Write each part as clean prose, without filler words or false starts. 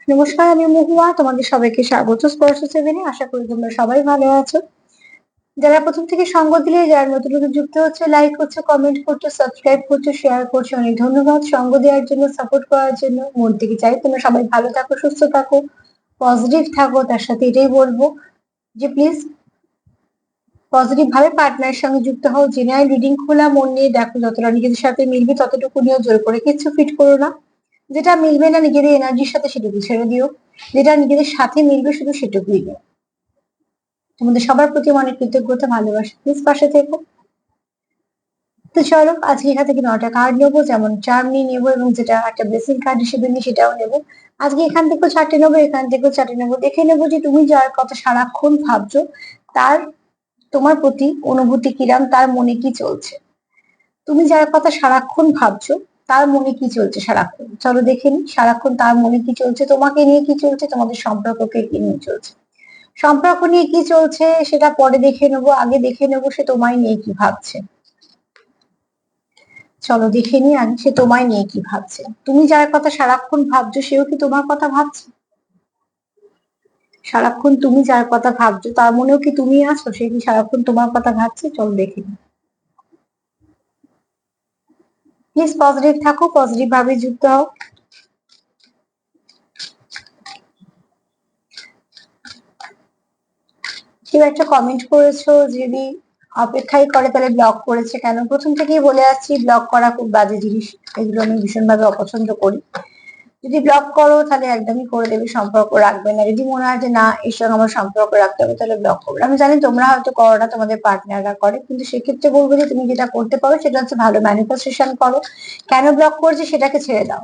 নমস্কার, আমি মহুয়া। তোমাদের সবাইকে স্বাগত স্পর্শ সেভেনে। আশা করি তোমরা সবাই ভালো আছো। যারা প্রথম থেকে সঙ্গ দিলে, যারা নতুন নতুন যুক্ত হচ্ছে, লাইক করছো, কমেন্ট করছো, সাবস্ক্রাইব করছো, শেয়ার করছো, অনেক ধন্যবাদ। সঙ্গ দেওয়ার জন্য, সাপোর্ট করার জন্য মন থেকে চাই তোমরা সবাই ভালো থাকো, সুস্থ থাকো, পজিটিভ থাকো। তার সাথে এটাই বলবো যে প্লিজ পজিটিভ ভাবে পার্টনারের সঙ্গে যুক্ত হও। জেনারেল রিডিং খোলা মন নিয়ে দেখো, যতটা নিজেদের সাথে মিলবে ততটুকু নিয়েও, জোর করে কিছু ফিট করো না। যেটা মিলবে না নিজেদের এনার্জির সাথে সেটুকু ছেড়ে দিও, যেটা নিজেদের সাথে মিলবে শুধু সেটুকুই নিও। তোমাদের সবার প্রতি অনেক কৃতজ্ঞতা, ভালোবাসা। প্লিজ পাশে থেকো। তো চলো আজকে এখান থেকে 9টা কার্ড নেবো, যেমন চার্ম নিয়ে নেবো এবং যেটা একটা ব্লেসিং কার্ড হিসেবে নিই সেটাও নেবো। আজকে এখান থেকেও 4টে নেবো, এখান থেকেও 4টে নেবো। দেখে নেবো যে তুমি যার কথা সারাক্ষণ ভাবছো তার তোমার প্রতি অনুভূতি কিরাম, তার মনে কি চলছে। তুমি যার কথা সারাক্ষণ ভাবছো তার মনে কি চলছে সারাক্ষণ। চলো দেখে নি সারাক্ষণ তার মনে কি চলছে, তোমাকে নিয়ে কি চলছে, তোমাদের সম্পর্ককে কি নিয়ে চলছে। সম্পর্ক নিয়ে কি চলছে সেটা পরে দেখে নেবো, আগে দেখে নেবো সে তোমায় নিয়ে কি ভাবছে। চলো দেখে নি আগে সে তোমায় নিয়ে কি ভাবছে। তুমি যার কথা সারাক্ষণ ভাবছো সেও কি তোমার কথা ভাবছে? সারাক্ষণ তুমি যার কথা ভাবছো তার মনেও কি তুমি আছো, সে কি সারাক্ষণ তোমার কথা ভাবছে? চলো দেখে নি। প্লিজ পজিটিভ থাকো, পজিটিভ ভাবে যুক্ত হও। কেউ একটা কমেন্ট করেছো, যদি অপেক্ষাই করে তাহলে ব্লক করেছে কেন? প্রথম থেকেই বলে আসছি ব্লক করা খুব বাজে জিনিস, এগুলো আমি ভীষণভাবে অপছন্দ করি। যদি ব্লক করো তাহলে একদমই করে দেবে, সম্পর্ক রাখবে না। যদি মনে হয় যে না এর সঙ্গে আমার সম্পর্ক রাখতে হবে তাহলে ব্লক করবে। আমি জানি তোমরা হয়তো করো না, তোমাদের পার্টনাররা করে, কিন্তু সেক্ষেত্রে বলবো যে তুমি যেটা করতে পারো সেটা হচ্ছে ভালো ম্যানিফেস্টেশন করো। কেন ব্লক করছে সেটাকে ছেড়ে দাও,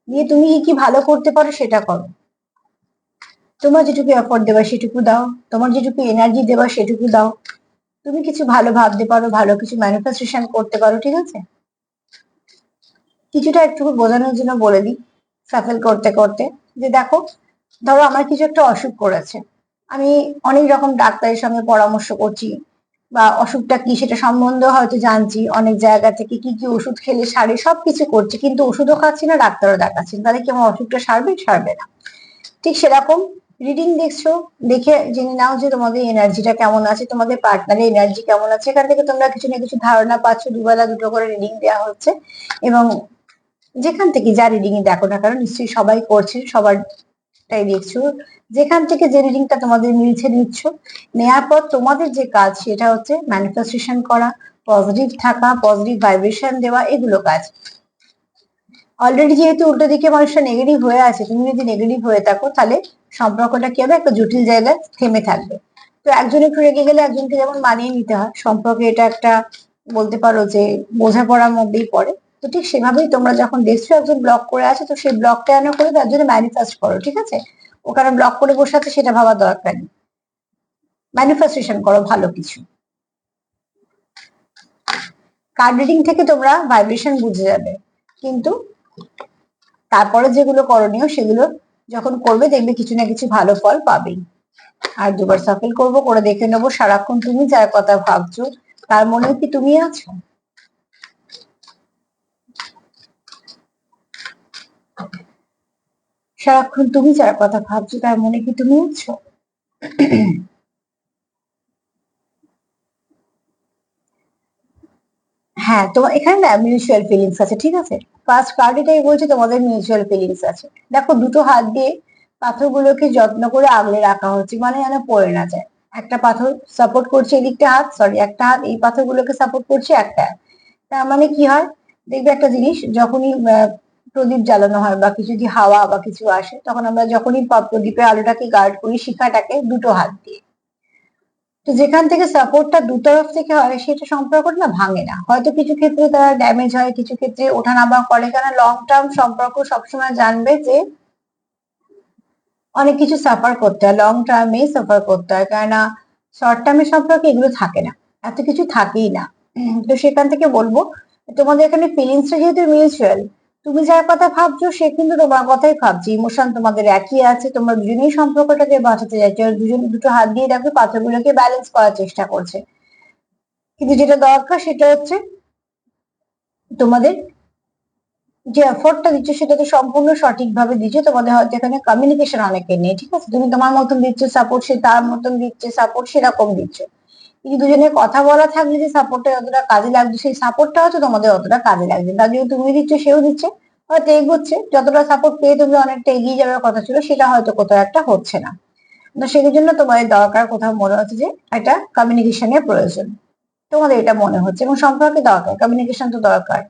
দিয়ে তুমি কি ভালো করতে পারো সেটা করো। তোমার যেটুকু এফোর্ট দেবা সেটুকু দাও, তোমার যেটুকু এনার্জি দেবা সেটুকু দাও। তুমি কিছু ভালো ভাবতে পারো, ভালো কিছু ম্যানিফেস্টেশন করতে পারো, ঠিক আছে? কিছুটা একটু বোঝানোর জন্য বলে দিই সাফেল করতে করতে, যে দেখো ধরো আমার কিছু একটা অসুখ করেছে, আমি অনেক রকম ডাক্তারের সঙ্গে পরামর্শ করছি, বা অসুখটা কি সেটা সম্বন্ধে হয়তো জানছি, অনেক জায়গা থেকে কি কি ওষুধ খেলে সারে সবকিছু করছি, কিন্তু ওষুধও খাচ্ছি না, ডাক্তারও দেখাচ্ছি না। তাহলে কি আমার অসুখটা সারবে? সারবে না। ঠিক সেরকম রিডিং দেখছো, দেখে জেনে নাও যে তোমাদের এনার্জিটা কেমন আছে, তোমাদের পার্টনারের এনার্জি কেমন আছে। এখান থেকে তোমরা কিছু না কিছু ধারণা পাচ্ছ। দুবেলা দুটো করে রিডিং দেওয়া হচ্ছে, এবং যেখান থেকে যা রিডিং দেখো না কারণ নিশ্চয়ই সবাই করছে, সবারটাই দেখছো। যেখান থেকে যে রিডিংটা তোমাদের মিলছে নিচ্ছ, নেওয়ার পর তোমাদের যে কাজ সেটা হচ্ছে ম্যানিফেস্টেশন করা, পজিটিভ থাকা, পজিটিভ ভাইব্রেশন দেওয়া, এগুলো কাজ। অলরেডি যেহেতু উল্টো দিকে মানুষটা নেগেটিভ হয়ে আছে, তুমি যদি নেগেটিভ হয়ে থাকো তাহলে সম্পর্কটা কি হবে, একটা জটিল জায়গায় থেমে থাকবে। তো একজন একটু রেগে গেলে একজনকে যেমন মানিয়ে নিতে হয়, সম্পর্কে এটা একটা বলতে পারো যে বোঝাপড়ার মধ্যেই পড়ে। তো ঠিক সেভাবেই তোমরা যখন দেখছো একজন ব্লক করে আছে, তো সেই ব্লকটা এনে করে তার জন্য ম্যানিফেস্ট করো, ঠিক আছে? ওখানে ব্লক করে বসে আছে সেটা ভাবার দরকার নেই, ম্যানিফেস্টেশন করো ভালো কিছু। কার্ড রিডিং থেকে তোমরা ভাইব্রেশন বুঝে যাবে, কিন্তু তারপরে যেগুলো করণীয় সেগুলো যখন করবে দেখবে কিছু না কিছু ভালো ফল পাবেই। আর দুবার সাফেল করবো, করে দেখে নেবো সারাক্ষণ তুমি যার কথা ভাবছো তার মনে কি তুমি আছো। সারাক্ষণ তুমি যার কথা ভাবছো তার মনে কি তুমি আছো? হ্যাঁ, তোমার এখানে না মিউচুয়াল ফিলিংস আছে, ঠিক আছে? ফার্স্ট কার্ড এটাই বলছে তোমাদের মিউচুয়াল ফিলিংস আছে। দেখো দুটো হাত দিয়ে পাথরগুলোকে যত্ন করে আগলে রাখা হচ্ছে, মানে যেন পড়ে না যায়। একটা পাথর সাপোর্ট করছে এদিকটা হাত, সরি একটা হাত এই পাথরগুলোকে সাপোর্ট করছে, একটা হাত। তার মানে কি হয়, দেখবে একটা জিনিস যখনই প্রদীপ জ্বালানো হয় বা কিছু যদি হাওয়া বা কিছু আসে, তখন আমরা যখনই প্রদীপের আলোটাকে গার্ড করি শিখাটাকে দুটো হাত দিয়ে, তো যেখান থেকে সাপোর্টটা দু তরফ থেকে হয় সেটা সম্পর্কটা না ভাঙে না। হয়তো কিছু ক্ষেত্রে তারা ড্যামেজ হয়, কিছু ক্ষেত্রে ওঠানামা করে, কারণ লং টার্ম সম্পর্ক সবসময় জানবে যে অনেক কিছু সাফার করতে হয়, লং টার্মে সাফার করতে হয়, কেননা শর্ট টার্মের সম্পর্কে এগুলো থাকে না, এত কিছু থাকেই না। তো সেখান থেকে বলবো তোমাদের এখানে ফিলিংসটা যেহেতু মিউচুয়াল, তুমি যার কথা ভাবছো সে কিন্তু তোমার কথাই ভাবছে, ইমোশন তোমাদের একই আছে, তোমরা দুজনেই সম্পর্কটাকে বাঁচাতে চাইছো, আর দুজন দুটো হাত দিয়ে দেখো পাথরগুলোকে ব্যালেন্স করার চেষ্টা করছে। কিন্তু যেটা দরকার সেটা হচ্ছে তোমাদের যে এফোর্টটা দিচ্ছ সেটা তো সম্পূর্ণ সঠিকভাবে দিচ্ছ। তোমাদের হয়তো এখানে কমিউনিকেশন অনেকের নেই, ঠিক আছে? তুমি তোমার মতন দিচ্ছ সাপোর্ট, সে তার মতন দিচ্ছে সাপোর্ট, সেরকম দিচ্ছ। কিন্তু দুজনের কথা বলা থাকলে যে সাপোর্টটা যতটা কাজে লাগবে, সেই সাপোর্টটা হয়তো তোমাদের অতটা কাজে লাগবে। তার জন্য তুমি দিচ্ছ, সেও দিচ্ছে, হয়তো এগোচ্ছে। যতটা সাপোর্ট পেয়ে তুমি অনেকটা এগিয়ে যাওয়ার কথা ছিল, সেটা হয়তো কোথাও একটা হচ্ছে না। তো সেই জন্য তোমাদের দরকার, কোথাও মনে হচ্ছে যে একটা কমিউনিকেশনের প্রয়োজন, তোমাদের এটা মনে হচ্ছে, এবং সম্পর্কে দরকার, কমিউনিকেশন তো দরকার।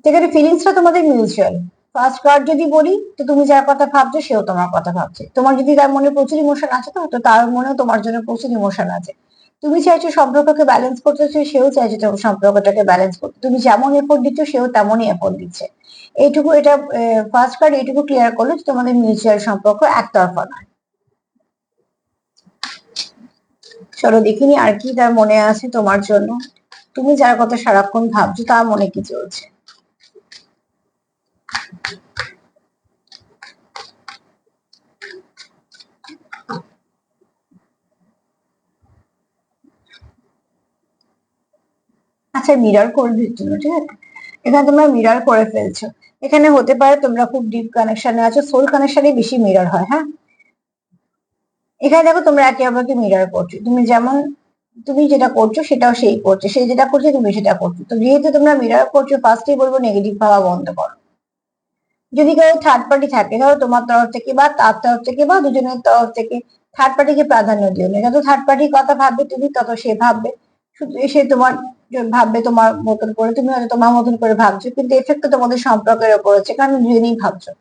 সেখানে ফিলিংসটা তোমাদের মিউচুয়াল। ফার্স্ট কার্ড যদি বলি, তো তুমি যার কথা ভাবছো সেও তোমার কথা ভাবছে। তোমার যদি তার মনে প্রচুর ইমোশন আছে, তো তার মনেও তোমার জন্য প্রচুর ইমোশন আছে। তুমি চাইছো সম্পর্ককে ব্যালেন্স করতে, সেও চাইছে তোমার সম্পর্কটাকে ব্যালেন্স করতে। তুমি যেমন এফোর্ট দিচ্ছ, সেও তেমনই এফোর্ট দিচ্ছে। এইটুকু, এটা ফার্স্ট কার্ড এইটুকু ক্লিয়ার করলো যে তোমাদের মিউচুয়াল সম্পর্ক, একতরফা নয়। চলো দেখিনি আর কি তার মনে আছে তোমার জন্য। তুমি যার কথা সারাক্ষণ ভাবছো, তার মনে কি চলছে। আচ্ছা, মিরর করে দিচ্ছ না, ঠিক আছে? এখানে তোমরা মিরর করে ফেলছো। এখানে হতে পারে তোমরা খুব ডিপ কানেকশনে আছো, সোল কানেকশনে বেশি মিরর হয়, হ্যাঁ। এখানে দেখো তোমরা একে অপরকে মিরর করছো। তুমি যেমন, তুমি যেটা করছো সেটাও সেই করছে, সে যেটা করছে তুমি সেটা করছো। তো যেহেতু তোমরা মিরর করছো, ফার্স্টেই বলবো নেগেটিভ ভাবা বন্ধ করো। যদি কেউ থার্ড পার্টি থাকে, ধরো তোমার তরফ থেকে বা তার তরফ থেকে বা দুজনের তরফ থেকে, থার্ড পার্টিকে প্রাধান্য দিও না। যত থার্ড পার্টির কথা ভাববে তুমি, তত সে ভাববে। শুধু সে তোমার ভাববে তোমার মতন করে, তুমি হয়তো তোমার মতন করে ভাবছো, কিন্তু এফেক্ট তো তোমাদের সম্পর্কের ওপর হচ্ছে, কারণ দুজনেই ভাবছো।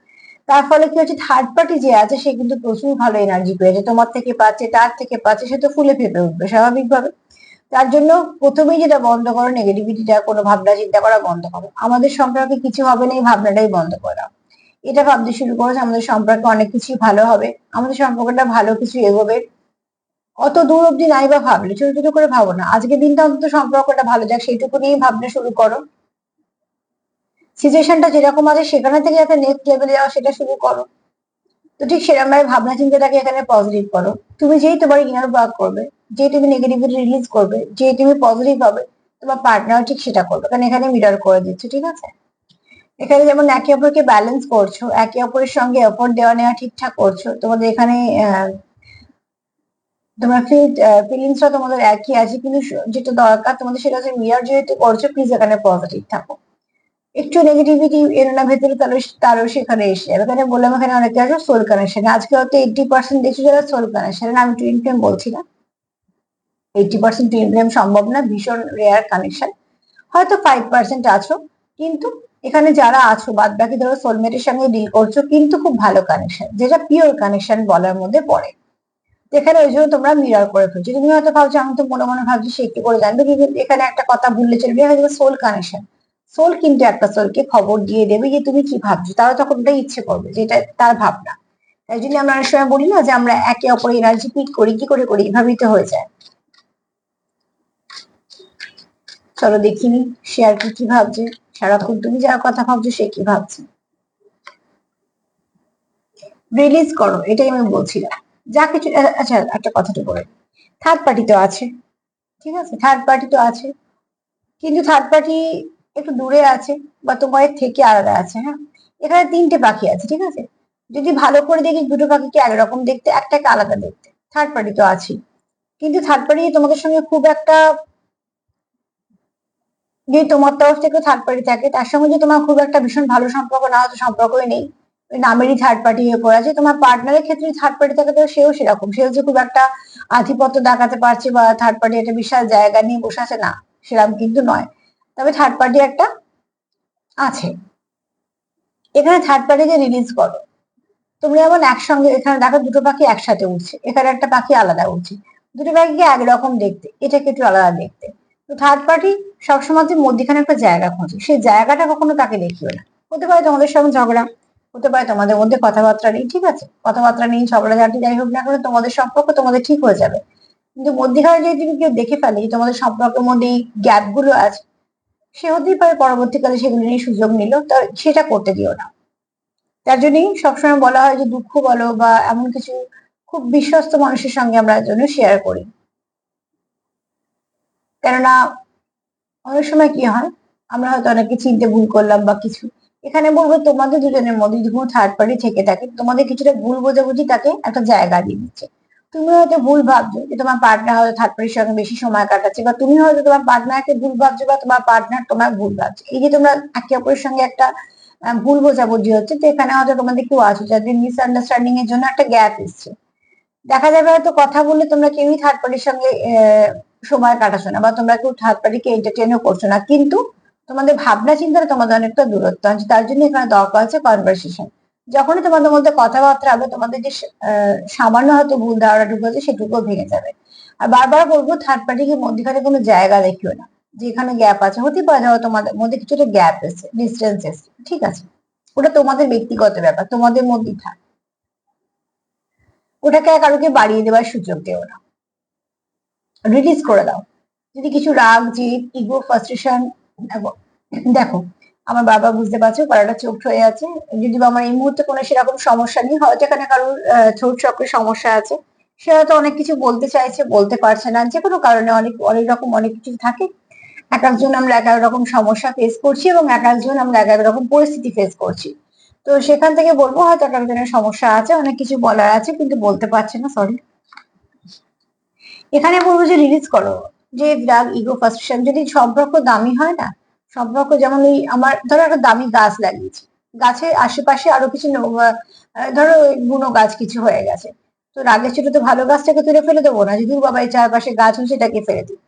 তার ফলে কি হচ্ছে, থার্ড পার্টি যে আছে সে কিন্তু প্রচুর ভালো এনার্জি পেয়েছে, তোমার থেকে পাচ্ছে, তার থেকে পাচ্ছে, সে তো ফুলে ফেপে উঠবে স্বাভাবিকভাবে। তার জন্য প্রথমেই যেটা বন্ধ করো, নেগেটিভিটিটা, কোনো ভাবনা চিন্তা করা বন্ধ করো। আমাদের সম্পর্কে কিছু হবে না, এই ভাবনাটাই বন্ধ করে দাও। এটা ভাবতে শুরু করেছে আমাদের সম্পর্কে অনেক কিছু ভালো হবে, আমাদের সম্পর্কটা ভালো কিছু এগোবে। অত দূর অব্দি নাই বা ভাবলে, ছোট ছোট করে ভাবো না। আজকের দিনটা অন্তত সম্পর্কটা ভালো যাক, সেইটুকু নিয়েই ভাবনা শুরু করো। সিচুয়েশনটা যেরকম আছে সেখানে থেকে যাতে নেক্সট লেভেলে যাওয়া, সেটা শুরু করো। তো ঠিক সেরকম ভাবে ভাবনা চিন্তাটাকে এখানে পজিটিভ করো। তুমি যেই তোমার ইনার ওয়ার্ক করবে, যে তুমি নেগেটিভিটি রিলিজ করবে, যে তুমি পজিটিভ হবে, তোমার পার্টনার ঠিক সেটা করবে, কারণ এখানে মিরর করে দিচ্ছে, ঠিক আছে? এখানে যেমন একে অপরকে ব্যালেন্স করছো, একে অপরের সঙ্গে এফোর্ট দেওয়া নেওয়া ঠিকঠাক করছো, তোমাদের এখানে তোমার ফিলিংসটা তোমাদের একই আছে, কিন্তু যেটা দরকার তোমাদের সেটা হচ্ছে মিরর যেহেতু করছো, প্লিজ এখানে পজিটিভ থাকো। একটু নেগেটিভিটি এর না ভেতরে, তাহলে তারও সেখানে এসে যাবে। এখানে বললাম, এখানে অনেকে আছে সোল কানেকশন, আজকে হয়তো 80% দেখছো যারা সোল কানেকশন। আমি টুইন ফ্লেম বলছি না, 80% টুইন ফ্লেম সম্ভব না, ভীষণ রেয়ার কানেকশন। হয়তো 5% আছো, কিন্তু এখানে যারা আছো বাদ বাকি ধরো সোলমেটের সঙ্গে ডিল করছো, কিন্তু খুব ভালো কানেকশন, যেটা পিওর কানেকশন বলার মধ্যে পড়ে। যেখানে ওই জন্য তোমরা মিরর করে ফেলছো। তুমি হয়তো ভাবছো, আমি তো মনে মনে ভাবছি সে একটু করে জানবে, কিন্তু এখানে একটা কথা ভুললে চলবে, এখানে সোল কানেকশন। সোল কিন্তু একটা সোলকে খবর দিয়ে দেবে যে তুমি কি ভাবছো, তারা তখন ওটাই ইচ্ছে করবে, যেটা তার ভাবনা। তাই জন্য আমরা অনেক সময় বলি না যে আমরা একে অপরের এনার্জি পিক করি, কি করে করি, এভাবেই তো হয়ে যায়। চলো দেখিনি সে আর কি কি ভাবছে। সারাক্ষণ তুমি যার কথা ভাবছো, সে কি ভাবছে। রিলিজ করো, এটাই আমি বলছিলাম। যা কিছু, আচ্ছা একটা কথাটা বলে, থার্ড পার্টি তো আছে, ঠিক আছে? থার্ড পার্টি তো আছে, কিন্তু থার্ড পার্টি একটু দূরে আছে, বা তোমার থেকে আলাদা আছে, হ্যাঁ। এখানে তিনটে পাখি আছে, ঠিক আছে? যদি ভালো করে দেখি, দুটো পাখিকে একরকম দেখতে, একটাকে আলাদা দেখতে। থার্ড পার্টি তো আছে, কিন্তু থার্ড পার্টি তোমাদের সঙ্গে খুব একটা, যে তোমার তরফ থেকে থার্ড পার্টি থাকে, তার সঙ্গে যে তোমার খুব একটা ভীষণ ভালো সম্পর্ক না, হয়তো সম্পর্কই নেই, ওই নামেরই থার্ড পার্টি হয়ে পড়ে আছে। তোমার পার্টনারের ক্ষেত্রে থার্ড পার্টি থাকে, তো সেও সেরকম, সেও যে খুব একটা আধিপত্য দেখাতে পারছে, বা থার্ড পার্টি একটা বিশাল জায়গা নিয়ে বসে আছে, না, সেরকম কিন্তু নয়। তবে থার্ড পার্টি একটা আছে। এখানে থার্ড পার্টিকে রিলিজ করো। তুমি যেমন একসঙ্গে, এখানে দেখো দুটো পাখি একসাথে উঠছে, এখানে একটা পাখি আলাদা উঠছে। দুটো পাখিকে একরকম দেখতে, এটাকে একটু আলাদা দেখতে। তো থার্ড পার্টি সবসময় মধ্যখানে একটা জায়গা খোঁজে, সেই জায়গাটা কখনো তাকে দেখিও না। হতে পারে তোমাদের সঙ্গে ঝগড়া, হতে পারে তোমাদের মধ্যে কথাবার্তা নেই, ঠিক আছে? কথাবার্তা নেই, ঝগড়াঝাটি যাই হোক না কেন, তোমাদের সম্পর্ক তোমাদের ঠিক হয়ে যাবে। কিন্তু মধ্যখানে যদি তুমি কেউ দেখে ফেলে যে তোমাদের সম্পর্কের মধ্যে এই গ্যাপ গুলো আছে, সে হতেই পারে পরবর্তীকালে সেগুলো নিয়ে সুযোগ নিল, তো সেটা করতে দিও না। তার জন্যই সবসময় বলা হয় যে দুঃখ বলো বা এমন কিছু খুব বিশ্বস্ত মানুষের সঙ্গে আমরা জন্য শেয়ার করি। কেননা অনেক সময় কি হয়, আমরা হয়তো অনেকে চিনতে ভুল করলাম বা কিছু। এখানে বলবো তোমাদের দুজনের মধ্যে যদি কোনো থার্ড পার্টি থেকে থাকে, তোমাদের কিছুটা ভুল বোঝাবুঝি তাকে একটা জায়গা দিয়ে দিচ্ছে। তুমি হয়তো ভুল ভাবছো যে তোমার পার্টনার হয়তো থার্ড পার্টির সঙ্গে বেশি সময় কাটাচ্ছে, বা তুমি হয়তো তোমার পার্টনারকে ভুল ভাবছো, বা তোমার পার্টনার তোমার ভুল ভাবছে। এই যে তোমরা একে অপরের সঙ্গে একটা ভুল বোঝাবুঝি হচ্ছে, তো এখানে হয়তো তোমাদের কেউ আছে যাদের মিসআন্ডারস্ট্যান্ডিং এর জন্য একটা গ্যাপ এসছে। দেখা যাবে হয়তো কথা বললে তোমরা কেউই থার্ড পার্টির সঙ্গে সময় কাটাছো না, বা তোমরা কেউ থার্ড পার্টিকে এন্টারটেনও করছো না, কিন্তু তোমাদের ভাবনা চিন্তাটা তোমাদের অনেকটা দূরত্ব আছে। তার জন্য এখানে দরকার আছে কনভারসেশন। যখনই তোমাদের মধ্যে কথাবার্তা হবে, তোমাদের যে সামান্য হয়তো ভুল ধারণা ঢুকে আছে সেটুকুও ভেঙে যাবে। আর বারবার বলবো, থার্ড পার্টিকে মধ্যখানে কোনো জায়গা দেখিও না যেখানে গ্যাপ আছে। হতে পারে ধরো তোমাদের মধ্যে কিছুটা গ্যাপ এসছে, ডিস্টেন্স এসছে, ঠিক আছে, ওটা তোমাদের ব্যক্তিগত ব্যাপার, তোমাদের মধ্যেই থাক। ওটাকে আর কারোকে বাড়িয়ে দেওয়ার সুযোগ দেও না, রিলিজ করে দাও। যদি কিছু রাগ, জেদ, ইগো, ফ্রাস্ট্রেশন, দেখো আমার বাবা বুঝতে পারছো গলাটা চোখ হয়ে আছে। যদি বা আমার এই মুহূর্তে কোনো সেরকম সমস্যা নেই, হয়তো এখানে কারোর থ্রোট চক্রের সমস্যা আছে। সে হয়তো অনেক কিছু বলতে চাইছে, বলতে পারছে না, যে কোনো কারণে অনেক অনেক রকম অনেক কিছু থাকে। এক একজন আমরা এক এক রকম সমস্যা ফেস করছি, এবং এক একজন আমরা এক এক রকম পরিস্থিতি ফেস করছি। তো সেখান থেকে বলবো হয়তো এক একজনের সমস্যা আছে, অনেক কিছু বলার আছে কিন্তু বলতে পারছে না, সরি। এখানে বলবো যে রিলিজ করো। যে রাগ, ইগো, ফ্রাস্ট্রেশন, যদি সম্পর্ক দামি হয় না, সম্পর্ক যেমন ওই আমার ধরো একটা দামি গাছ লাগিয়েছি, গাছের আশেপাশে আরো কিছু ধরো ওই বুনো গাছ কিছু হয়ে গেছে, তো রাগের ছোট তো ভালো গাছটাকে তুলে ফেলে দেবো না, যদি বাবা এই চারপাশে গাছ হচ্ছে সেটাকে ফেলে দিই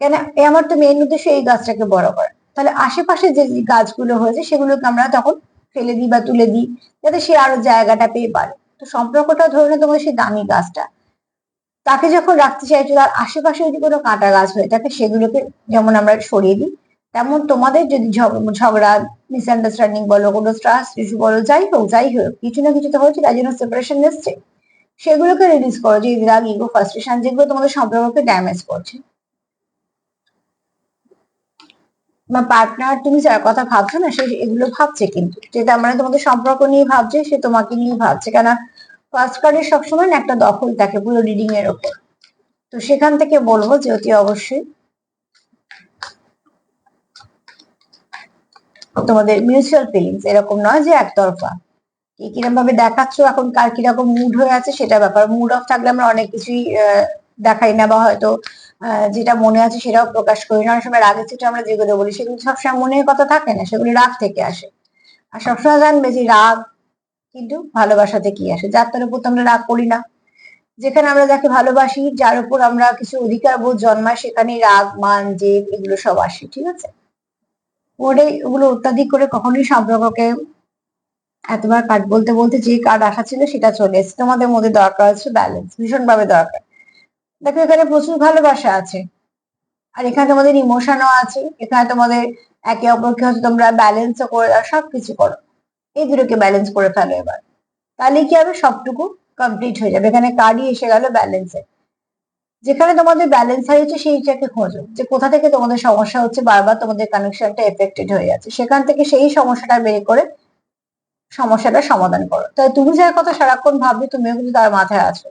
কেন? আমার তো মেইন উদ্দেশ্য এই গাছটাকে বড় করা। তাহলে আশেপাশে যে গাছগুলো হয়েছে সেগুলোকে আমরা তখন ফেলে দিই বা তুলে দিই, যাতে সে আরো জায়গাটা পেয়ে পারে। তো সম্পর্কটা ধরে না তোমার সেই দামি গাছটা, তাকে যখন রাখতে চাইছো তার আশেপাশে যদি কোনো কাঁটা গাছ হয়ে থাকে সেগুলোকে যেমন আমরা সরিয়ে দিই, তেমন তোমাদের যদি ঝগড়া, মিসআন্ডারস্ট্যান্ডিং বলো, কোনো ট্রাস্ট ইস্যু বলো, যাই হোক কিছু না কিছু তো হচ্ছে, তাই জন্য সেপারেশন এসছে, সেগুলোকে রিলিজ করো। যে রাগ, ইগো, ফ্রাস্ট্রেশন যেগুলো তোমাদের সম্পর্ককে ড্যামেজ করছে। বা পার্টনার তুমি যার কথা ভাবছো না, সে এগুলো ভাবছে, কিন্তু যেটা মানে তোমাদের সম্পর্ক নিয়ে ভাবছে, সে তোমাকে নিয়ে ভাবছে কেন? ফার্স্ট কার্ডে সবসময় না একটা দখল থাকে পুরো রিডিং এর ওপর। তো সেখান থেকে বলবো যে অতি অবশ্যই তোমাদের মিউচুয়াল ফিলিংস, এরকম নয় যে একতরফা। কি কিরকম ভাবে দেখাচ্ছ এখন, কার কিরকম মুড হয়ে আছে সেটা ব্যাপার। মুড অফ থাকলে আমরা অনেক কিছুই দেখাই না, বা হয়তো যেটা মনে আছে সেটাও প্রকাশ করি না। অনেক সময় রাগের চিঠি আমরা যেগুলো বলি সেগুলো সবসময় মনের কথা থাকে না, সেগুলি রাগ থেকে আসে। আর সবসময় জানবে যে রাগ কিন্তু ভালোবাসা থেকেই আসে, যার তার উপর তো আমরা রাগ করি না। যেখানে আমরা যাকে ভালোবাসি, যার উপর আমরা কিছু অধিকার বোধ জন্মায়, সেখানেই রাগ, মান, জেদ এগুলো সব আসে, ঠিক আছে? ওগুলো অত্যাধিক করে কখনোই সম্পর্ককে, এতবার কার্ড বলতে বলতে যে কার্ড আসা ছিল সেটা চলে এসেছে। তোমাদের মধ্যে দরকার হচ্ছে ব্যালেন্স, ভীষণ ভাবে দরকার। দেখো এখানে প্রচুর ভালোবাসা আছে, আর এখানে তোমাদের ইমোশনও আছে। এখানে তোমাদের একে অপরকে হচ্ছে তোমরা ব্যালেন্সও করে দাও, সবকিছু করো। এই দুটোকে ব্যালেন্স করে ফেলো এবার, তাহলে কি হবে, সবটুকু কমপ্লিট হয়ে যাবে। এখানে কার্ডই এসে গেল ব্যালেন্সে। যেখানে তোমাদের ব্যালেন্স হারিয়েছে সেইটাকে খোঁজো, যে কোথা থেকে তোমাদের সমস্যা হচ্ছে, বারবার তোমাদের কানেকশনটা এফেক্টেড হয়ে যাচ্ছে, সেখান থেকে সেই সমস্যাটা বের করে সমস্যাটা সমাধান করো। তাই তুমি যার কথা সারাক্ষণ ভাববে, তুমিও কিন্তু তার মাথায় আছো।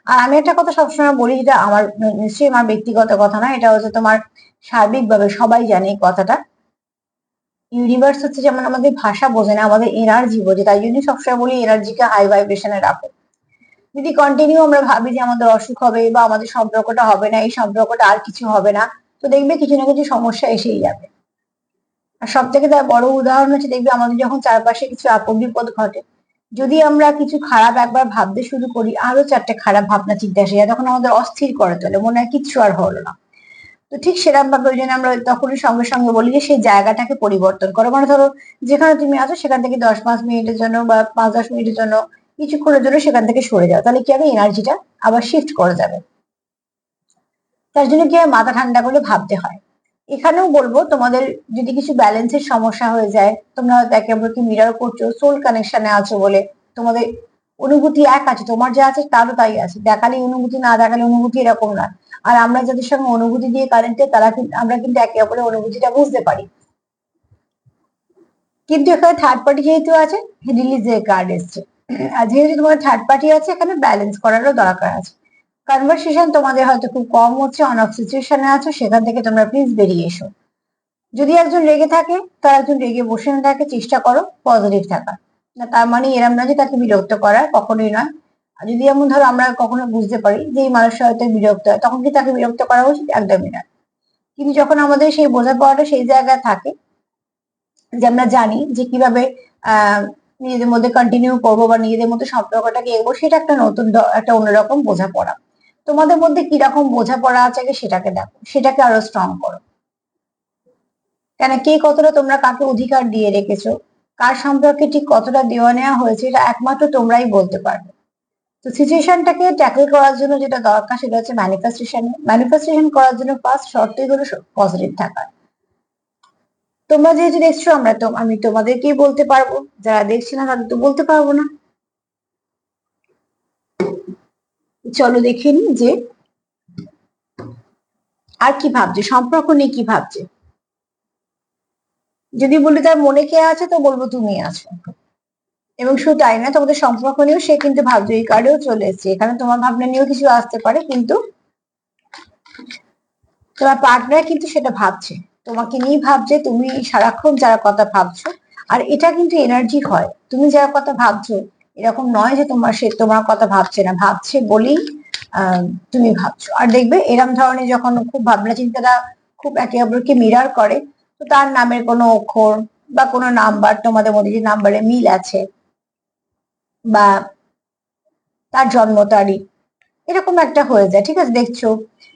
আর আমি একটা কথা সবসময় বলি, যেটা আমার নিশ্চয়ই আমার ব্যক্তিগত কথা না, এটা হচ্ছে তোমার সার্বিকভাবে সবাই জানে এই কথাটা। ইউনিভার্স হচ্ছে যেমন আমাদের ভাষা বোঝে না, আমাদের এনার্জি বোঝে। তাই জন্য সবসময় বলি এনার্জিকে হাই ভাইব্রেশনে রাখো। যদি কন্টিনিউ আমরা ভাবি যে আমাদের অসুখ হবে, বা আমাদের সম্পর্কটা হবে না, এই সম্পর্কটা আর কিছু হবে না, তো দেখবে কিছু না কিছু সমস্যা এসেই যাবে। আর সব থেকে তার বড় উদাহরণ হচ্ছে, দেখবে আমাদের যখন চারপাশে কিছু আপদ বিপদ ঘটে, যদি আমরা কিছু খারাপ একবার ভাবতে শুরু করি, আরো চারটে খারাপ ভাবনা চিন্তা এসে যায়, তখন আমাদের অস্থির করে তোলে, মনে হয় কিচ্ছু আর হলো না। তো ঠিক সেরকম ভাবে ওই জন্য আমরা তখনই সঙ্গে সঙ্গে বলি যে সেই জায়গাটাকে পরিবর্তন করো। মানে ধরো যেখানে তুমি আছো সেখান থেকে 10-5 মিনিটের জন্য বা 5-10 মিনিটের জন্য, কিছুক্ষণের জন্য সেখান থেকে সরে যাও, তাহলে কি হবে, এনার্জিটা আবার শিফট করে যাবে। তার জন্য কি হয়, মাথা ঠান্ডা করে ভাবতে হয়। এখানেও বলবো তোমাদের যদি কিছু ব্যালেন্সের সমস্যা হয়ে যায়, তোমরা হয়তো একে অপরকে মিরর করছো, সোল কানেকশনে আছো বলে তোমাদের অনুভূতি এক আছে, তোমার যা আছে তারও তাই আছে, দেখালে অনুভূতি, না দেখালে অনুভূতি, এরকম না। আর আমরা যাদের সঙ্গে অনুভূতি দিয়ে কানেক্টেড, তারা কিন্তু আমরা কিন্তু একে অপরের অনুভূতিটা বুঝতে পারি। কিন্তু এখানে থার্ড পার্টি যেহেতু আছে, রিলিজের কার্ড এসছে। আর যেহেতু তোমার থার্ড পার্টি আছে, এখানে ব্যালেন্স করারও দরকার আছে। কনভারসেশন তোমাদের হয়তো খুব কম হচ্ছে, অন অফ সিচুয়েশনে আছো, সেখান থেকে তোমরা প্লিজ বেরিয়ে এসো। যদি একজন রেগে থাকে, তার একজন রেগে বসে না থাকে, চেষ্টা করো পজিটিভ থাকার। না তার মানে এরম না যে তাকে বিরক্ত করার, কখনোই নয়। আর যদি এমন ধরো আমরা কখনো বুঝতে পারি যে এই মানুষটা হয়তো বিরক্ত হয়, তখন কি তাকে বিরক্ত করা উচিত? একদমই না। কিন্তু যখন আমাদের সেই বোঝাপড়াটা সেই জায়গায় থাকে যে আমরা জানি যে কিভাবে আহ নিজেদের মধ্যে কন্টিনিউ করবো বা নিজেদের মধ্যে সম্পর্কটাকে এগোবো, সেটা একটা নতুন একটা অন্যরকম বোঝাপড়া। তোমাদের মধ্যে কিরকম বোঝাপড়া আছে আগে সেটাকে দেখো, সেটাকে আরো স্ট্রং করো। কেন কে কতটা তোমরা কাকে অধিকার দিয়ে রেখেছো, কার সম্পর্কে ঠিক কতটা দেওয়া নেওয়া হয়েছে, এটা একমাত্র তোমরাই বলতে পারবে। তো সিচুয়েশনটাকে ট্যাকল করার জন্য যেটা দরকার সেটা হচ্ছে ম্যানিফেস্টেশন। ম্যানিফেস্টেশন করার জন্য ফার্স্ট শর্তই হলো পজিটিভ থাকা। তোমরা যেহেতু দেখছো, আমি তোমাদেরকেই বলতে পারবো, যারা দেখছি না তাদের তো বলতে পারবো না। চলো দেখে নি যে আর কি ভাবছে, সম্পর্ক নিয়ে কি ভাবছে। যদি বলি তার মনে কে আছে, তো বলবো তুমি আছো। এবং শুধু তাই না, তোমাদের সম্পর্ক নিয়েও সে কিন্তু ভাবছে। এই কার্ডেও চলে এসছে, এখানে তোমার ভাবনা নিয়েও কিছু আসতে পারে, কিন্তু তোমার পার্টনার কিন্তু সেটা ভাবছে, তোমাকে নিয়ে ভাবছে। তুমি সারাক্ষণ যার কথা ভাবছো, আর এটা কিন্তু এনার্জি হয়। তুমি যার কথা ভাবছো, এরকম নয় যে তোমার কথা ভাবছে না, ভাবছে বলেই তুমি ভাবছো। আর দেখবে এরম ধরনের যখন খুব ভাবনা চিন্তাটা খুব একে অপরকে মিরার করে, তো তার নামের কোনো অক্ষর বা কোনো নাম্বার, তোমাদের মধ্যে যে নাম্বারে মিল আছে, বা তার জন্ম তারিখ, এরকম একটা হয়ে যায়। ঠিক আছে, দেখছো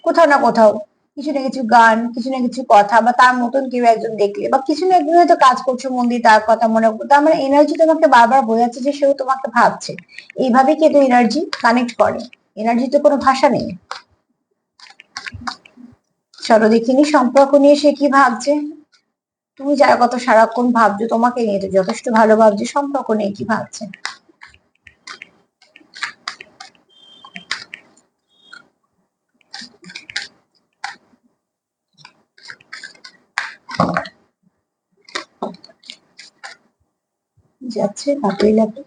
কোথাও না কোথাও কিছু না কিছু গান, কিছু না কিছু কথা, বা তার মতন কেউ একজন দেখলে, বা কিছু না একজন হয়তো কাজ করছো মন দিয়ে, তার কথা মনে, তার মানে এনার্জি তোমাকে বারবার বোঝাচ্ছে যে সেও তোমাকে ভাবছে। এইভাবে কিন্তু এনার্জি কানেক্ট করে, এনার্জি তো কোনো ভাষা নেই। চলো দেখিনি সম্পর্ক নিয়ে সে কি ভাবছে। তুমি যার কথা সারাক্ষণ ভাবছো, তোমাকে নিয়ে তো যথেষ্ট ভালো ভাবছে, সম্পর্ক নিয়ে কি ভাবছে। যাচ্ছে ভালোই লাগবে।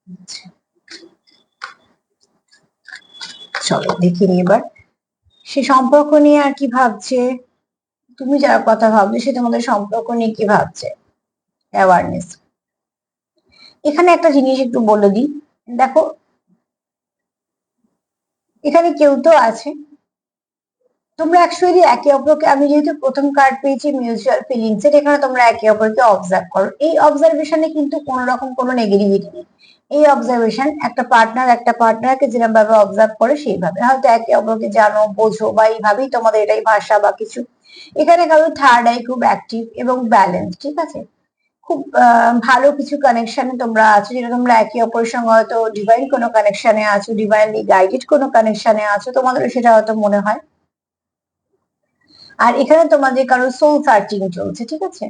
আচ্ছা, চলো দেখিনি এবার সে সম্পর্ক নিয়ে আর কি ভাবছে। তুমি যার কথা ভাবছো সে তোমাদের সম্পর্ক নিয়ে কি ভাবছে। অ্যাওয়ারনেস। এখানে একটা জিনিস একটু বলে দিই, দেখো এখানে কেউ তো আছে, তোমরা অ্যাকচুয়ালি একে অপরকে, আমি যেহেতু প্রথম কার্ড পেয়েছি মিউচুয়াল ফিলিংস এর, এখানে তোমরা একে অপরকে অবজার্ভ করো। এই অবজারভেশনে কিন্তু কোনো রকম কোনো নেগেটিভিটি নেই। এই অবজারভেশন একটা পার্টনারকে যেরকম ভাবে অবজার্ভ করে সেইভাবে, হয়তো একে অপরকে জানো, বোঝো, বা এইভাবেই তোমাদের এটাই ভাষা বা কিছু। এখানে কারো থার্ড আই খুব অ্যাক্টিভ এবং ব্যালেন্স, ঠিক আছে। খুব ভালো কিছু কানেকশনে তোমরা আছো, যেটা তোমরা একে অপরের সঙ্গে হয়তো ডিভাইন কোনো কানেকশনে আছো, ডিভাইনলি গাইডেড কোনো কানেকশনে আছো, তোমাদের সেটা হয়তো মনে হয়। আর এখানে তোমাদের কারো সোল সার্চিং চলছে, ঠিক আছে।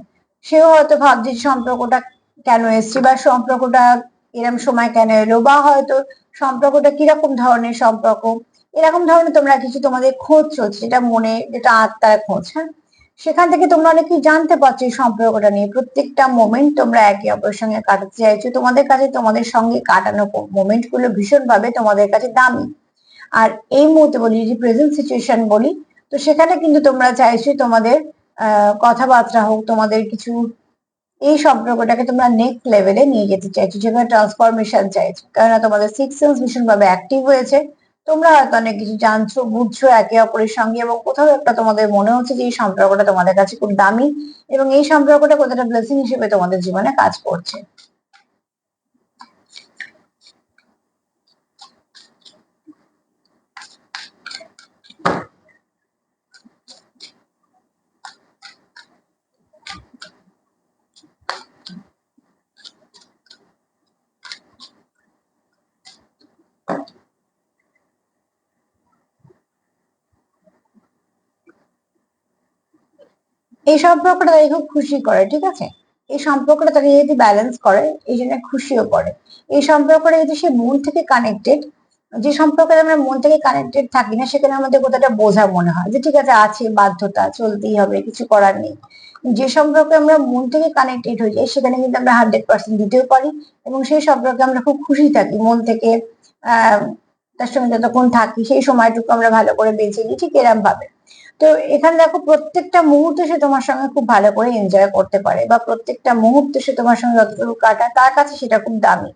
সেও হয়তো ভাবছে সম্পর্কটা কেন এসছে, বা সম্পর্কটা এরকম সময় কেন এলো, বা হয়তো সম্পর্কটা কিরকম ধরনের সম্পর্ক, এরকম ধরনের তোমরা কিছু তোমাদের খোঁজ চলছে, যেটা মনে, যেটা আত্মার খোঁজ। হ্যাঁ, সেখান থেকে তোমরা অনেক কিছু জানতে পারছো এই সম্পর্কটা নিয়ে। প্রত্যেকটা মোমেন্ট তোমরা একে অপরের সঙ্গে কাটাতে চাইছো, তোমাদের কাছে তোমাদের সঙ্গে কাটানো মোমেন্ট গুলো ভীষণ ভাবে তোমাদের কাছে দামি। আর এই মুহূর্তে বলি, যদি প্রেজেন্ট সিচুয়েশন বলি, তো সেখানে কিন্তু তোমরা চাইছো তোমাদের কথাবার্তা হোক, তোমাদের কিছু এই সম্পর্কটাকে তোমরা নেক্সট লেভেলে নিয়ে যেতে চাইছো, যেখানে ট্রান্সফরমেশন চাইছো, কেননা তোমাদের সিক্স সেন্স ভীষণ ভাবে অ্যাক্টিভ হয়েছে। তোমরা হয়তো অনেক কিছু জানছো, বুঝছো একে অপরের সঙ্গে, এবং কোথাও একটা তোমাদের মনে হচ্ছে যে এই সম্পর্কটা তোমাদের কাছে খুব দামি, এবং এই সম্পর্কটা কোথাও ব্লেসিং হিসেবে তোমাদের জীবনে কাজ করছে। এই সম্পর্কটা তাকে খুব খুশি করে, ঠিক আছে। এই সম্পর্কটা তাকে যদি ব্যালেন্স করে, এই জন্য খুশিও করে। এই সম্পর্কটা যদি সে মন থেকে কানেক্টেড, যে সম্পর্কে আমরা মন থেকে কানেক্টেড থাকি না, সেখানে আমাদের কোথাটা বোঝা মনে হয় যে ঠিক আছে বাধ্যতা, চলতেই হবে, কিছু করার নেই। যে সম্পর্কে আমরা মন থেকে কানেক্টেড হয়ে যাই, সেখানে কিন্তু আমরা 100% দিতেও পারি, এবং সেই সম্পর্কে আমরা খুব খুশি থাকি মন থেকে। তার সঙ্গে যতক্ষণ থাকি সেই সময়টুকু আমরা ভালো করে বেঁচে নিই, ঠিক এরম ভাবে। তো এখানে দেখো প্রত্যেকটা মুহূর্তে সে তোমার সঙ্গে খুব ভালো করে এনজয় করতে পারে, বা প্রত্যেকটা মুহূর্তে সে তোমার সঙ্গে যতটুকু কাটায় তার কাছে সেটা খুব দামি।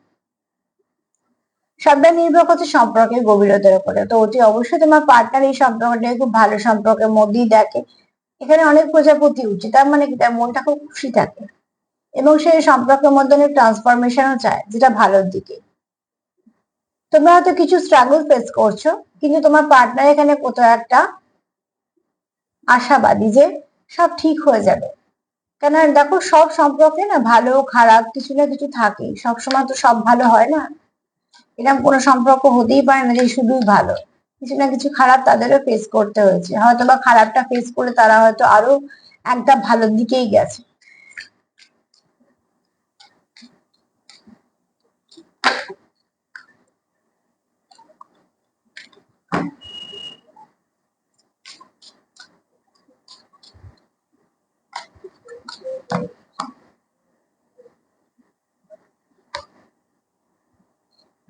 সবটা নির্ভর করছে সম্পর্কের গভীরতার উপরে। তো অতি অবশ্যই তোমার পার্টনার এই সম্পর্কটাকে খুব ভালো সম্পর্কের মধ্যেই দেখে। এখানে অনেক প্রজাপতি উঠছে, তার মানে কি তার মনটা খুব খুশি থাকে, এবং সেই সম্পর্কের মধ্যে অনেক ট্রান্সফরমেশনও চায়, যেটা ভালোর দিকে। তোমরা হয়তো কিছু স্ট্রাগল ফেস করছো, কিন্তু তোমার পার্টনার এখানে কোথাও একটা আশাবাদী যে সব ঠিক হয়ে যাবে। কেন দেখো, সব সম্পর্কে না ভালো খারাপ কিছু না কিছু থাকে, সবসময় তো সব ভালো হয় না। এরকম কোনো সম্পর্ক হতেই পারে না যে শুধুই ভালো, কিছু না কিছু খারাপ তাদেরও ফেস করতে হয়েছে, হয়তো বা খারাপটা ফেস করে তারা হয়তো আরো একটা ভালোর দিকেই গেছে।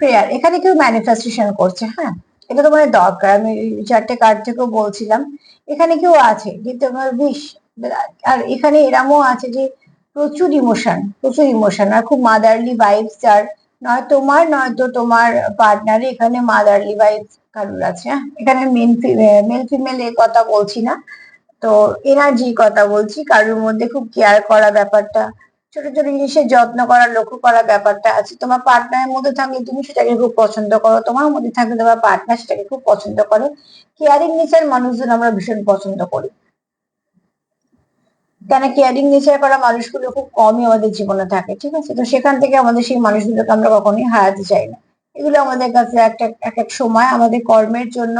প্রেয়ার, এখানে কেউ ম্যানিফেস্টেশন করছে, হ্যাঁ, এটা তোমার দরকার। আমি চারটে কার্ড থেকেও বলছিলাম, এখানে কেউ আছে যে তোমার উইশ, আর এখানে এরমও আছে যে প্রচুর ইমোশন, প্রচুর ইমোশন, আর খুব মাদারলি ভাইবস, আর নয় তোমার নয়তো তোমার পার্টনারে এখানে মাদারলি ভাইবস কারুর আছে। হ্যাঁ, এখানে মেল ফিমেল এর কথা বলছি না, তো এনার্জির কথা বলছি। কারোর মধ্যে খুব কেয়ার করা ব্যাপারটা, ছোট ছোট জিনিসের যত্ন করা, লক্ষ্য করা ব্যাপারটা আছে। তোমার পার্টনারের মধ্যে থাকলে তুমি সেটাকে খুব পছন্দ করো, তোমার মধ্যে থাকলে তোমার পার্টনার সেটাকে খুব পছন্দ করে। কেয়ারিং নেচার মানুষজন আমরা ভীষণ পছন্দ করি, কেন কেয়ারিং নেচার করা মানুষগুলো খুব কমই আমাদের জীবনে থাকে, ঠিক আছে? তো সেখান থেকে আমাদের সেই মানুষগুলোকে আমরা কখনোই হারাতে চাই না। এগুলো আমাদের কাছে একটা এক এক সময় আমাদের কর্মের জন্য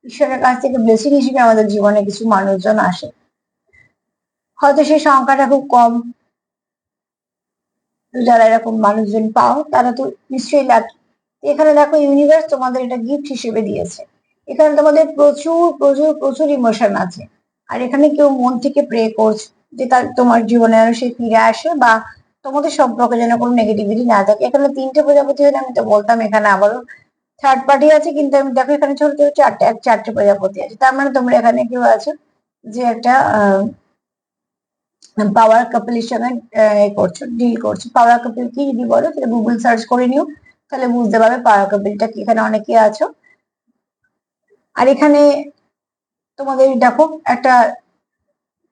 ঈশ্বরের কাছ থেকে ব্লেসিং হিসেবে আমাদের জীবনে কিছু মানুষজন আসে। হয়তো সেই সংখ্যাটা খুব কম, যারা এরকম মানুষজন পাও তারা তো নিশ্চয়ই লাকি। এখানে দেখো ইউনিভার্স তোমাদের এটা গিফট হিসেবে দিয়েছে। এখানে তোমাদের প্রচুর প্রচুর প্রচুর ইমোশন আছে, আর এখানে কেউ মন থেকে প্রে করছে যে তার তোমার জীবনে যেন সে ফিরে আসে, বা তোমাদের সম্পর্কে যেন কোনো নেগেটিভিটি না থাকে। এখানে তিনটে প্রজাপতি হলে আমি তো বলতাম, এখানে আবারও থার্ড পার্টি আছে, কিন্তু আমি দেখো এখানে ছোট ছোট চারটে প্রজাপতি আছে, তার মানে তোমরা এখানে কেউ আছো যে একটা পাওয়ার কাপলের সঙ্গে করছো, ডিল করছো। পাওয়ার কাপল কি যদি বলো তাহলে গুগল সার্চ করে নিও, তাহলে বুঝতে পারবে পাওয়ার কাপলটা কি। এখানে অনেকে আছো, আর এখানে তোমাদের দেখো একটা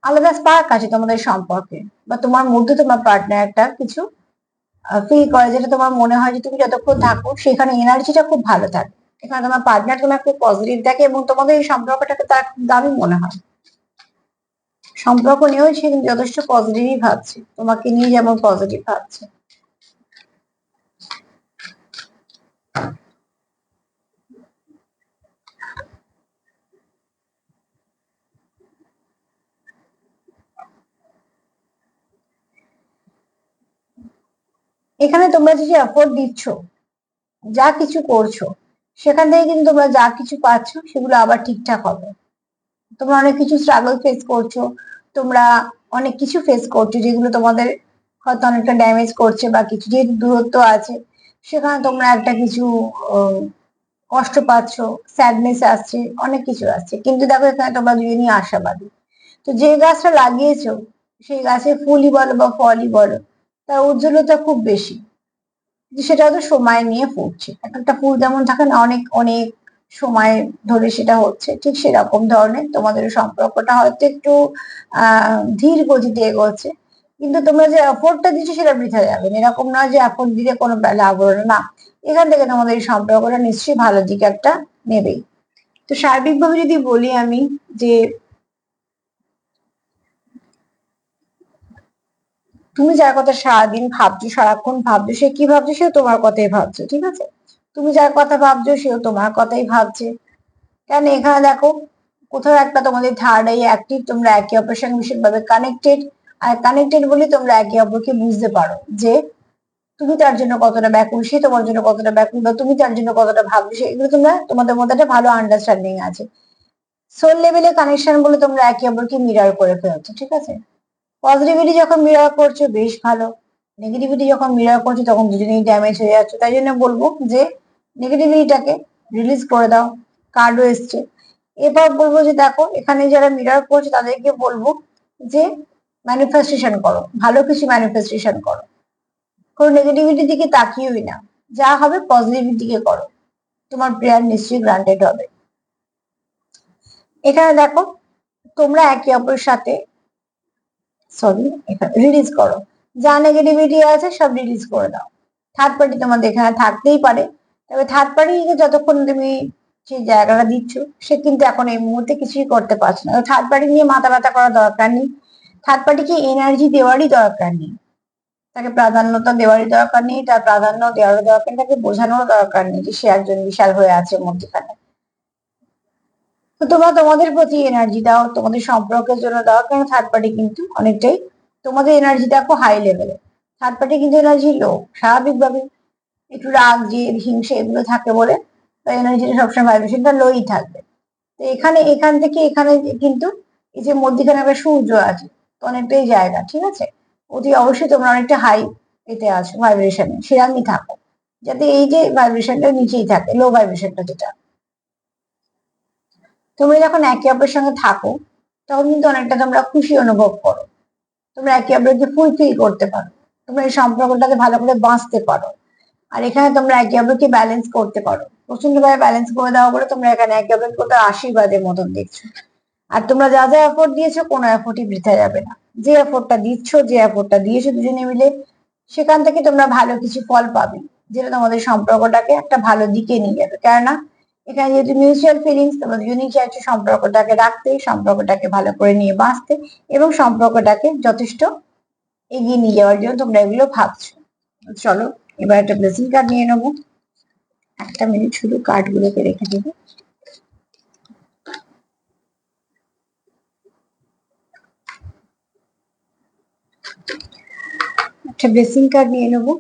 আলাদা স্পার্ক আছে তোমাদের সম্পর্কে, বা তোমার মধ্যে তোমার পার্টনার একটা কিছু ফিল করে, যেটা তোমার মনে হয় যে তুমি যতক্ষণ থাকো সেখানে এনার্জিটা খুব ভালো থাকে। এখানে তোমার পার্টনার তোমার খুব পজিটিভ দেখে, এবং তোমাদের এই সম্পর্কটাকে তার খুব দামি মনে হয়। সম্পর্ক নিয়েও সে কিন্তু যথেষ্ট পজিটিভই ভাবছে, তোমাকে নিয়ে যেমন পজিটিভ ভাবছে। এখানে তোমরা যে এফোর্ট দিচ্ছ, যা কিছু করছো, সেখান থেকে কিন্তু তোমরা যা কিছু পাচ্ছ সেগুলো আবার ঠিকঠাক হবে। তোমরা অনেক কিছু স্ট্রাগল ফেস করছো, তোমরা অনেক কিছু ফেস করছো যেগুলো তোমাদের হয়তো অনেকটা ড্যামেজ করছে, বা কিছু যেহেতু দূরত্ব আছে সেখানে তোমরা একটা কিছু কষ্ট পাচ্ছ, স্যাডনেস আসছে, অনেক কিছু আসছে। কিন্তু দেখো এখানে তোমরা দুজনই আশাবাদী। তো যে গাছটা লাগিয়েছো সেই গাছে ফুলই বলো বা ফলই বলো, তার উজ্জ্বলতা খুব বেশি, সেটা হয়তো সময় নিয়ে ফুটছে। এক একটা ফুল যেমন থাকে না, অনেক অনেক সময় ধরে সেটা হচ্ছে, ঠিক সেরকম ধরনের তোমাদের সম্পর্কটা হয়তো একটু ধীর গতিতে এগোচ্ছে, কিন্তু তোমরা যে এফোর্টটা দিচ্ছ সেটা বৃথা যাবে না। এরকম নয় যে এফোর্ট দিলে কোনো লাভ হলো না, এখান থেকে তোমাদের এই সম্পর্কটা নিশ্চয়ই ভালো দিকে একটা নেবেই। তো সার্বিকভাবে যদি বলি আমি, যে তুমি যার কথা সারাদিন ভাবছো, সারাক্ষণ ভাবছো, সে কি ভাবছে সেও তোমার কথাই ভাবছে, ঠিক আছে? তুমি যার কথা ভাবছো সেও তোমার কথাই ভাবছে। কেন এখানে দেখো কোথাও একটা তোমাদের থার্ড আই অ্যাক্টিভ, তোমরা একে অপরের সঙ্গে ভীষণভাবে কানেক্টেড। আর কানেক্টেড বলে তোমরা একে অপরকে বুঝতে পারো যে তুমি তার জন্য কতটা ব্যাকুল, সে তোমার জন্য কতটা ব্যাকুল, বা তুমি তার জন্য কতটা ভাবছো, এগুলো তোমরা তোমাদের মধ্যে একটা ভালো আন্ডারস্ট্যান্ডিং আছে। সোল লেভেলে কানেকশন বলে তোমরা একে অপরকে মিরার করে ফেলছো, ঠিক আছে? পজিটিভিটি যখন মিরর করছো বেশ ভালো, নেগেটিভিটি যখন মিরর করছো তখন দুজনেই ড্যামেজ হয়ে যাচ্ছে। তাই জন্য বলবো যে নেগেটিভিটিটাকে রিলিজ করে দাও। কার্ডও এসছে, এবার বলবো যে দেখো এখানে যারা মিরর করছে তাদেরকে বলবো যে ম্যানিফেস্টেশন করো, ভালো কিছু ম্যানিফেস্টেশন করো, কোনো নেগেটিভিটির দিকে তাকিয়েই না, যা হবে পজিটিভিটির দিকে করো, তোমার প্রেয়ার নিশ্চয়ই গ্রান্টেড হবে। এখানে দেখো তোমরা একে অপরের সাথে রিলিজ করো, যা নেগেটিভিটি আছে সব রিলিজ করে দাও। থার্ড পার্টি তোমাদের এখানে থাকতেই পারে, তবে থার্ড পার্টিকে যতক্ষণ তুমি সেই জায়গাটা দিচ্ছ সে কিন্তু এখন এই মুহূর্তে কিছুই করতে পারছে না। থার্ড পার্টি নিয়ে মাথা ব্যথা করার দরকার নেই, থার্ড পার্টিকে এনার্জি দেওয়ারই দরকার নেই, তাকে প্রাধান্যতা দেওয়ারই দরকার নেই, তার প্রাধান্য দেওয়ার দরকার নেই, তাকে বোঝানোর দরকার নেই যে সে একজন বিশাল হয়ে আছে মধ্যখানে। তো তোমরা তোমাদের প্রতি এনার্জি দাও, তোমাদের সম্পর্কের জন্য দাও, কারণ থার্ড পার্টি কিন্তু অনেকটাই তোমাদের এনার্জি দেখো হাই লেভেলে, থার্ড পার্টি কিন্তু এনার্জি লো, স্বাভাবিকভাবে একটু রাগ জেদ হিংসে এগুলো থাকে বলে তার এনার্জিটা সবসময় ভাইব্রেশনটা লোই থাকবে। তো এখান থেকে এখানে কিন্তু এই যে মধ্যখানে একটা সূর্য আছে, তো অনেকটাই জায়গা, ঠিক আছে, অতি অবশ্যই তোমরা অনেকটা হাই এতে আছো ভাইব্রেশনে, সেরকমই থাকো, যাতে এই যে ভাইব্রেশনটা নিচেই থাকে, লো ভাইব্রেশনটা যেটা। তোমরা যখন একে অপরের সঙ্গে থাকো তখন কিন্তু অনেকটা তোমরা খুশি অনুভব করো, তোমরা একে অপরকে ফুলফিল করতে পারো, তোমরা এই সম্পর্কটাকে ভালো করে বাঁচতে পারো, আর এখানে তোমরা একে অপরকে ব্যালেন্স করতে পারো, প্রচন্ড ভাবে ব্যালেন্স করে দেওয়া বলে তোমরা এখানে একে অপরকে কত আশীর্বাদের মতন দেখছো। আর তোমরা যা যা এফোর্ট দিয়েছো কোনো এফোর্টই বৃথা যাবে না, যে এফোর্টটা দিচ্ছ যে এফোর্টটা দিয়েছো দুজনে মিলে সেখান থেকে তোমরা ভালো কিছু ফল পাবে, যেটা তোমাদের সম্পর্কটাকে একটা ভালো দিকে নিয়ে যাবে। কেননা এখানে যেহেতু মিউচুয়াল ফিলিংস, তোমরা দুজনেই চাইছো সম্পর্কটাকে রাখতে, সম্পর্কটাকে ভালো করে নিয়ে বাঁচতে এবং সম্পর্কটাকে যথেষ্ট এগিয়ে নিয়ে যাওয়ার জন্য তোমরা এগুলো ভাবছো। চলো এবার একটা ব্লেসিং কার্ড নিয়ে নেবো, একটা মিনিট শুধু কার্ড গুলোকে রেখে দেবো। একটা ব্লেসিং কার্ড নিয়ে নেবো।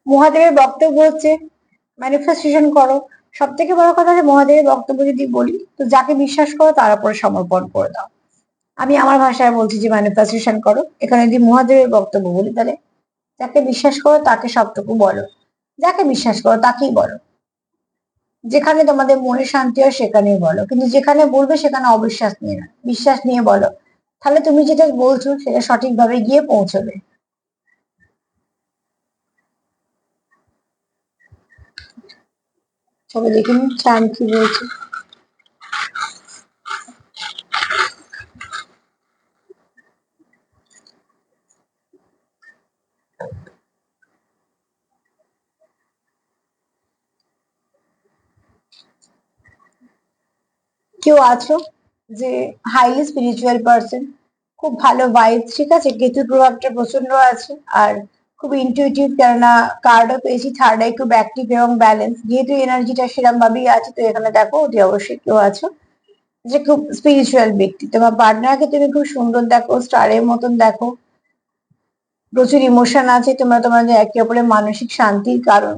মহাদেবের বক্তব্য হচ্ছে ম্যানিফেস্টেশন করো। সব থেকে বড় কথা যে মহাদেবের বক্তব্য যদি বলি তো যাকে বিশ্বাস করো তার উপরে সমর্পণ করে দাও। আমি আমার ভাষায় বলছি যে ম্যানিফেস্টেশন করো, এখানে যদি মহাদেবের বক্তব্য বলি তাহলে যাকে বিশ্বাস করো তাকে সবটুকু বলো, যাকে বিশ্বাস করো তাকেই বলো, যেখানে তোমাদের মনে শান্তি হয় সেখানেই বলো, কিন্তু যেখানে বলবে সেখানে অবিশ্বাস নিয়ে না, বিশ্বাস নিয়ে বলো, তাহলে তুমি যেটা বলছো সেটা সঠিকভাবে গিয়ে পৌঁছবে। তবে দেখুন চান কি বলছে। কেউ আছো যে হাইলি স্পিরিচুয়াল পার্সন, খুব ভালো ভাইবস, ঠিক আছে, কেতুর প্রভাবটা প্রচন্ড আছে, আর খুব ইনটিউটিভ, কেননা কার্ডও পেয়েছি থার্ড আই, খুব অ্যাক্টিভ এবং ব্যালেন্স, যেহেতু এনার্জিটা সেরকম ভাবেই আছে, তো এখানে দেখো অতি অবশ্যই কেউ আছো যে খুব স্পিরিচুয়াল ব্যক্তি, তোমার পার্টনারকে তুমি খুব সুন্দর দেখো, স্টারের মতন দেখো, প্রচুর ইমোশন আছে, তোমরা তোমাদের একে অপরের মানসিক শান্তির কারণ,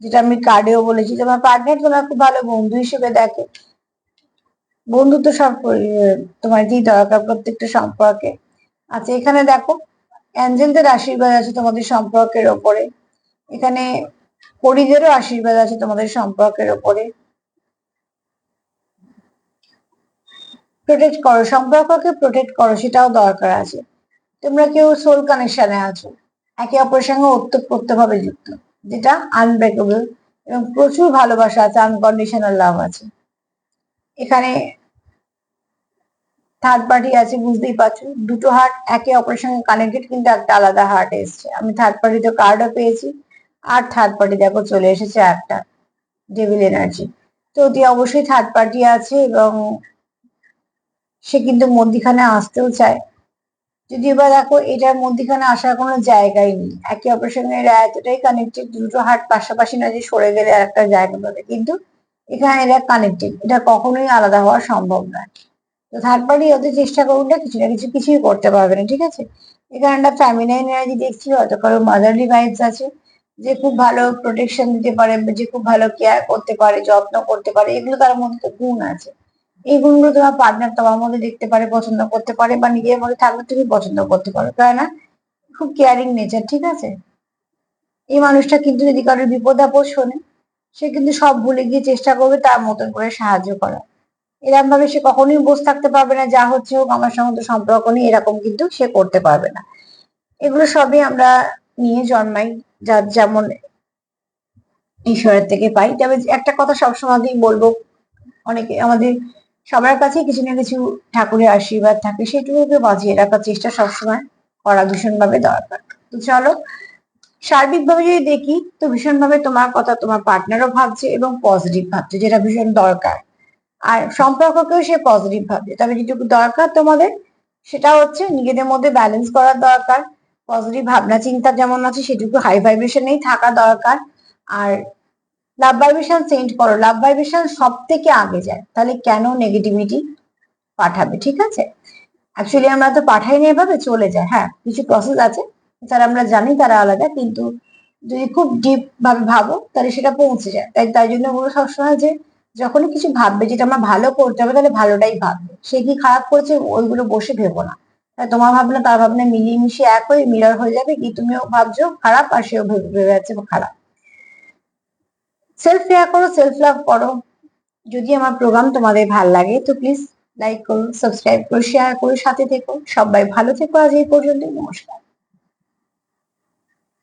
যেটা আমি কার্ডেও বলেছি, তোমার পার্টনার তোমার খুব ভালো বন্ধু হিসেবে দেখে, বন্ধুত্ব সব তোমার কি দরকার প্রত্যেকটা সম্পর্কে আছে। এখানে দেখো অ্যাঞ্জেলদের আশীর্বাদ আছে তোমাদের সম্পর্কের ওপরে, এখানে পরিদেরও আশীর্বাদ আছে তোমাদের সম্পর্কের ওপরে। প্রোটেক্ট করো, সম্পর্ককে প্রোটেক্ট করো, সেটাও দরকার আছে। তোমরা কেউ সোল কানেকশনে আছো, একে অপরের সঙ্গে ওতপ্রোত ভাবে যুক্ত, যেটা আনব্রেকেবল, এবং প্রচুর ভালোবাসা আছে, আনকন্ডিশনাল লাভ আছে। এখানে থার্ড পার্টি আছে, বুঝতেই পারছো, দুটো হার্ট একে অপরের সঙ্গে কানেক্টেড, কিন্তু একটা আলাদা হার্ট এসছে। আমি থার্ড পার্টিতে কার্ডও পেয়েছি, আর থার্ড পার্টি দেখো চলে এসেছে একটা ডেভিল এনার্জি। তো অতি অবশ্যই থার্ড পার্টি আছে এবং সে কিন্তু মধ্যিখানে আসতেও চায়, যদিও বা দেখো এটার মধ্যিখানে আসার কোনো জায়গাই নেই, একে অপরের সঙ্গে এরা এতটাই কানেক্টেড, দুটো হার্ট পাশাপাশি না যে সরে গেলে আর একটা জায়গা পাবে, কিন্তু এখানে এরা কানেক্টেড, এটা কখনোই আলাদা হওয়া সম্ভব নয়। তো থার্ড পার্টি ওদের চেষ্টা করুন না, কিছু না কিছু কিছুই করতে পারবে না, ঠিক আছে। এখানে একটা ফ্যামিনাইন এনার্জি দেখছি, হয়তো কারো মাদারলি ভাইবস আছে, যে খুব ভালো প্রোটেকশন দিতে পারে, যে খুব ভালো কেয়ার করতে পারে, যত্ন করতে পারে, এগুলো তার মধ্যে তো গুণ আছে। এই গুণগুলো তোমার পার্টনার তোমার মধ্যে দেখতে পারে, পছন্দ করতে পারে, বা নিজের মধ্যে থাকলে তুমি পছন্দ করতে পারো, তাই না? খুব কেয়ারিং নেচার, ঠিক আছে? এই মানুষটা কিন্তু যদি কারোর বিপদ আপদ শোনে, সে কিন্তু সব ভুলে গিয়ে চেষ্টা করবে তার মতন করে সাহায্য করা। এরকম ভাবে সে কখনোই বসে থাকতে পারবে না, যা হচ্ছে হোক, আমার সঙ্গে তো সম্পর্ক নেই, এরকম কিন্তু সে করতে পারবে না। এগুলো সবই আমরা নিয়ে জন্মাই, যার যেমন ঈশ্বরের থেকে পাই। তবে একটা কথা সবসময়ই বলবো, অনেকে আমাদের সবার কাছে কিছু না কিছু ঠাকুরের আশীর্বাদ থাকে, সেটুকুকে বাঁচিয়ে রাখার চেষ্টা সবসময় করা ভীষণভাবে দরকার। তো চলো, সার্বিকভাবে যদি দেখি, তো ভীষণভাবে তোমার কথা তোমার পার্টনারও ভাবছে এবং পজিটিভ ভাবছে, যেটা ভীষণ দরকার। আর সম্পর্ককেও সে পজিটিভ ভাবছে, তবে যেটুকু দরকার তোমাদের, সেটা হচ্ছে নিজেদের মধ্যে ব্যালেন্স করার দরকার। পজিটিভ ভাবনা চিন্তা যেমন আছে, সেটুকু হাই ভাইব্রেশনেই থাকা দরকার। আর লাভ ভাইব্রেশন সেন্ড করো, লাভ ভাইব্রেশন সব থেকে আগে যায়, তাহলে কেন নেগেটিভিটি পাঠাবে? ঠিক আছে, অ্যাকচুয়ালি আমরা তো পাঠাই না, এভাবে চলে যায়। হ্যাঁ, কিছু প্রসেস আছে, যারা আমরা জানি তারা আলাদা, কিন্তু যদি খুব ডিপ ভাবে ভাবো তাহলে সেটা পৌঁছে যায়। তাই জন্য বলো সবসময় যে যখনই কিছু ভাববে যেটা আমার ভালো করতে হবে, তাহলে ভালোটাই ভাববে। সে কি খারাপ করছে ওইগুলো বসে ভেবো না। তাই তোমার ভাবনা তার ভাবনা মিলিয়ে মিশিয়ে এক হয়ে মিরর হয়ে যাবে, কি তুমিও ভাবছো খারাপ আর সেও ভেবে ভেবে যাচ্ছে খারাপ। সেলফ কেয়ার করো, সেলফ লাভ করো। যদি আমার প্রোগ্রাম তোমাদের ভালো লাগে তো প্লিজ লাইক করো, সাবস্ক্রাইব করো, শেয়ার করো, সাথে থেকো। সবাই ভালো থেকো, আজ এই পর্যন্ত, নমস্কার।